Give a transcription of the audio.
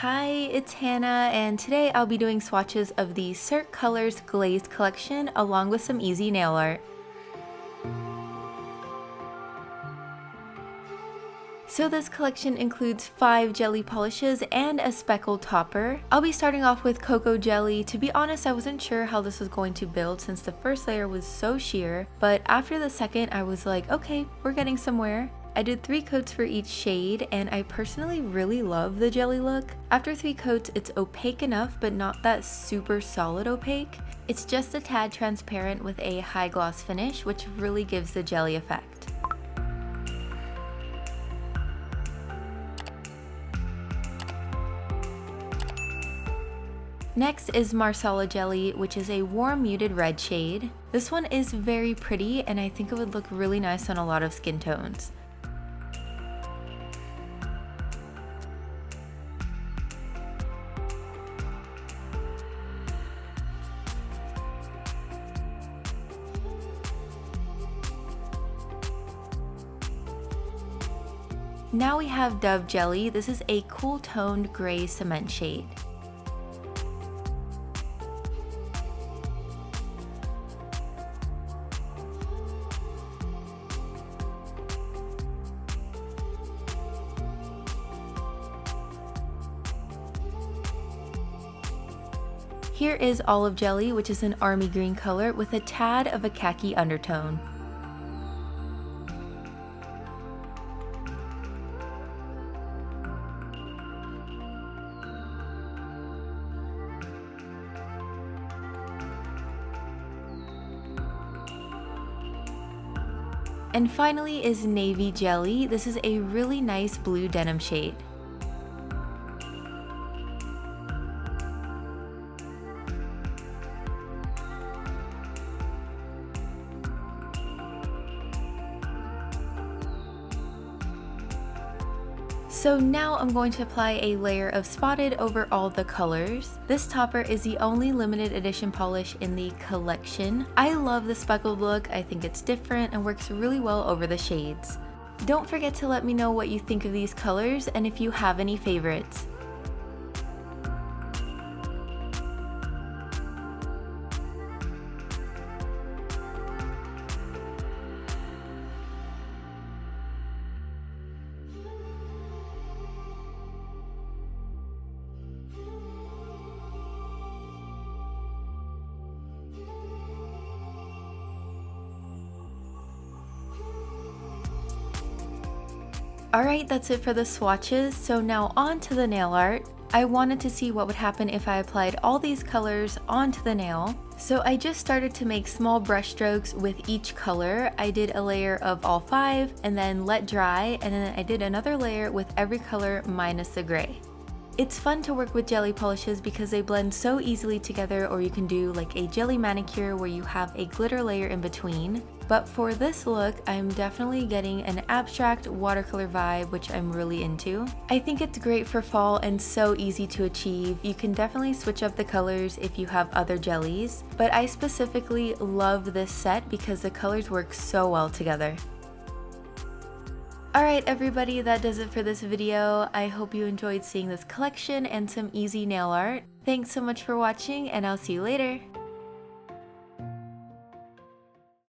Hi, it's Hannah, and today I'll be doing swatches of the Cirque Colors Glazed collection along with some easy nail art. So this collection includes 5 jelly polishes and a speckled topper. I'll be starting off with cocoa jelly. To be honest, I wasn't sure how this was going to build since the first layer was so sheer, but after the second I was like, okay, we're getting somewhere. I did 3 coats for each shade, and I personally really love the jelly look. After 3 coats, it's opaque enough, but not that super solid opaque. It's just a tad transparent with a high gloss finish, which really gives the jelly effect. Next is Marsala Jelly, which is a warm muted red shade. This one is very pretty, and I think it would look really nice on a lot of skin tones. Now we have Dove Jelly. This is a cool toned gray cement shade. Here is Olive Jelly, which is an army green color with a tad of a khaki undertone. And finally is Navy Jelly. This is a really nice blue denim shade. So now I'm going to apply a layer of spotted over all the colors. This topper is the only limited edition polish in the collection. I love the speckled look. I think it's different and works really well over the shades. Don't forget to let me know what you think of these colors and if you have any favorites. Alright, that's it for the swatches, so now on to the nail art. I wanted to see what would happen if I applied all these colors onto the nail. So I just started to make small brush strokes with each color. I did a layer of all 5 and then let dry, and then I did another layer with every color minus the gray. It's fun to work with jelly polishes because they blend so easily together, or you can do like a jelly manicure where you have a glitter layer in between. But for this look, I'm definitely getting an abstract watercolor vibe, which I'm really into. I think it's great for fall and so easy to achieve. You can definitely switch up the colors if you have other jellies, but I specifically love this set because the colors work so well together. Alright everybody, that does it for this video. I hope you enjoyed seeing this collection and some easy nail art. Thanks so much for watching, and I'll see you later!